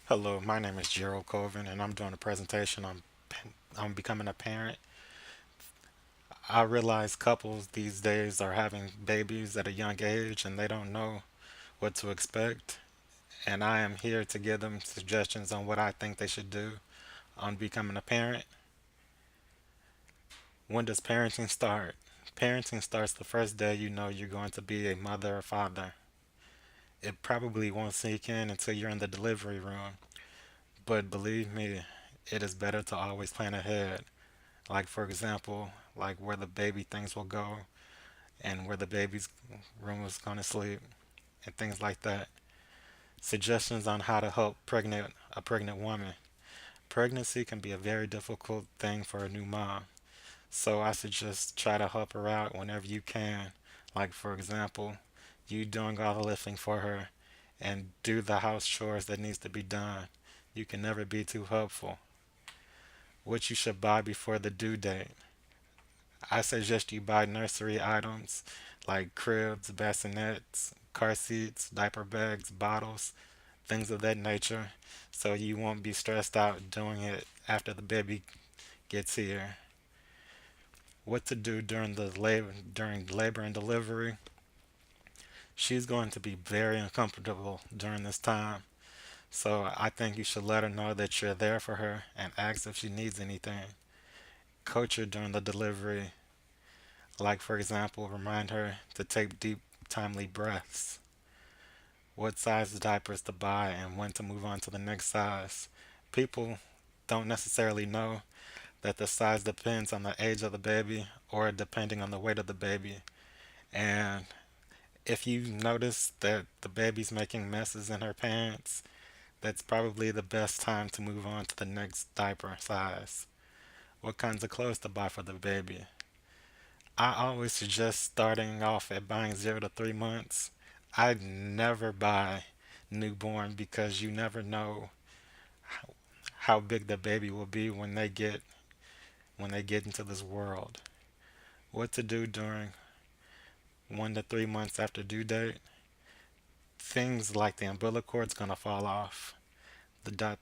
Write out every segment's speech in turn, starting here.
Hello, my name is Gerald Colvin, and I'm doing a presentation on becoming a parent. I realize couples these days are having babies at a young age and they don't know what to expect. And I am here to give them suggestions on what I think they should do on becoming a parent. When does parenting start? Parenting starts the first day you know you're going to be a mother or father. It probably won't sink in until you're in the delivery room, but believe me, it is better to always plan ahead. Like, for example, like where the baby things will go and where the baby's room is going to sleep and things like that. Suggestions on how to help a pregnant woman. Pregnancy can be a very difficult thing for a new mom. So I suggest try to help her out whenever you can. Like, for example, you doing all the lifting for her and do the house chores that needs to be done. You can never be too helpful. What you should buy before the due date. I suggest you buy nursery items like cribs, bassinets, car seats, diaper bags, bottles, things of that nature, so you won't be stressed out doing it after the baby gets here. What to do during labor and delivery? She's going to be very uncomfortable during this time, so I think you should let her know that you're there for her and ask if she needs anything. Coach her during the delivery, like for example, remind her to take deep, timely breaths. What size diapers to buy and when to move on to the next size. People don't necessarily know that the size depends on the age of the baby or depending on the weight of the baby. And if you notice that the baby's making messes in her pants, that's probably the best time to move on to the next diaper size. What kinds of clothes to buy for the baby? I always suggest starting off at buying 0 to 3 months. I never buy newborn because you never know how big the baby will be when they get into this world. What to do during 1 to 3 months after due date? Things like the umbilical cord's gonna fall off. The dot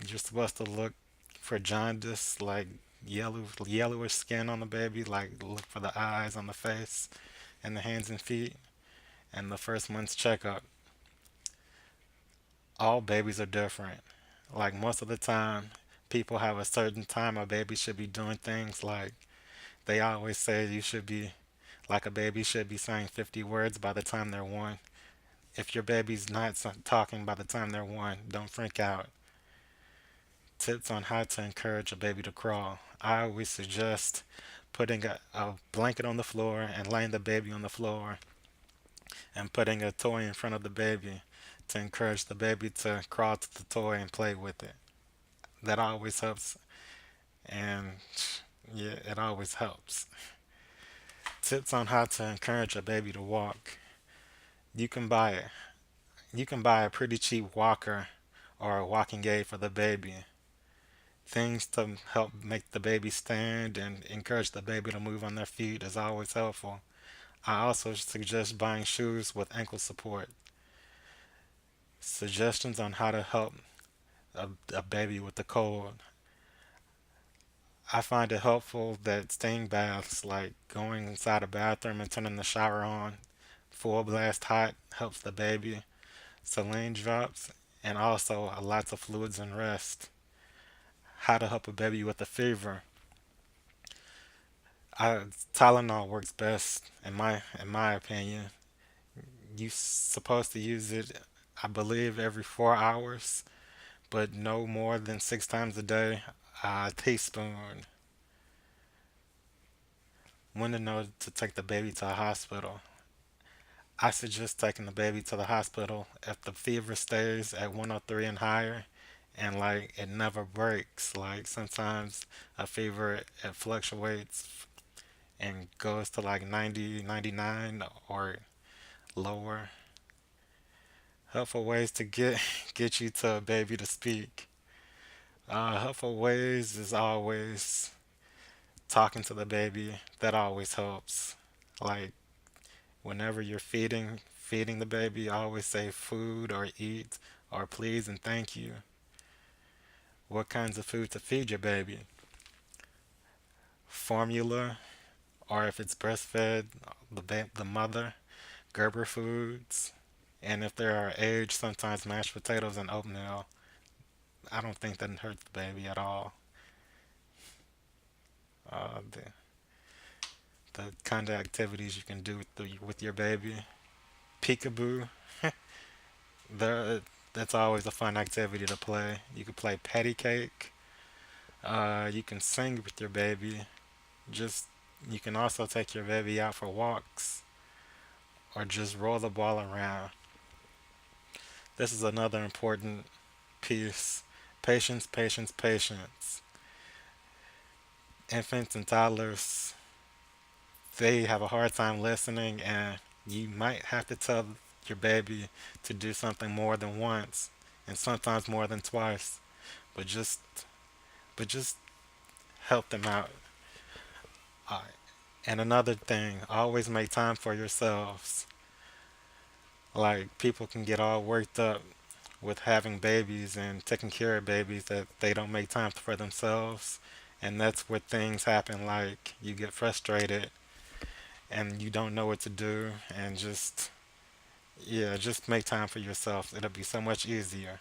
You're supposed to look for jaundice, like yellowish skin on the baby, like look for the eyes on the face and the hands and feet. And the first month's checkup. All babies are different. Like most of the time, people have a certain time a baby should be doing things. Like they always say you should be, like a baby should be saying 50 words by the time they're one. If your baby's not talking by the time they're one, don't freak out. Tips on how to encourage a baby to crawl. I always suggest putting a blanket on the floor and laying the baby on the floor and putting a toy in front of the baby to encourage the baby to crawl to the toy and play with it. That always helps, and yeah, it always helps. Tips on how to encourage a baby to walk. You can buy it. You can buy a pretty cheap walker or a walking aid for the baby. Things to help make the baby stand and encourage the baby to move on their feet is always helpful. I also suggest buying shoes with ankle support. Suggestions on how to help a baby with the cold. I find it helpful that steam baths, like going inside a bathroom and turning the shower on full blast hot, helps the baby. Saline drops, and also lots of fluids and rest. How to help a baby with a fever. Tylenol works best in my opinion. You're supposed to use it, I believe, every 4 hours, but no more than 6 times a day. A teaspoon. When to know to take the baby to a hospital. I suggest taking the baby to the hospital if the fever stays at 103 and higher and like it never breaks. Like sometimes a fever it fluctuates and goes to like 90, 99 or lower. Helpful ways to get get you to a baby to speak. Helpful ways is always talking to the baby. That always helps. Like whenever you're feeding the baby, always say food or eat or please and thank you. What kinds of food to feed your baby? Formula, or if it's breastfed, the mother, Gerber foods, and if there are aged, sometimes mashed potatoes and oatmeal. I don't think that hurts the baby at all. The kind of activities you can do with your baby. Peekaboo, there, that's always a fun activity to play. You can play patty cake. You can sing with your baby. Just you can also take your baby out for walks or just roll the ball around. This is another important piece. Patience, patience, patience. Infants and toddlers, they have a hard time listening, and you might have to tell your baby to do something more than once and sometimes more than twice. But just help them out. Uh, and another thing, always make time for yourselves. Like people can get all worked up with having babies and taking care of babies that they don't make time for themselves. And that's where things happen, like you get frustrated and you don't know what to do, and just, yeah, just make time for yourself. It'll be so much easier.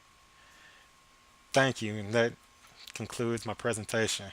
Thank you, and that concludes my presentation.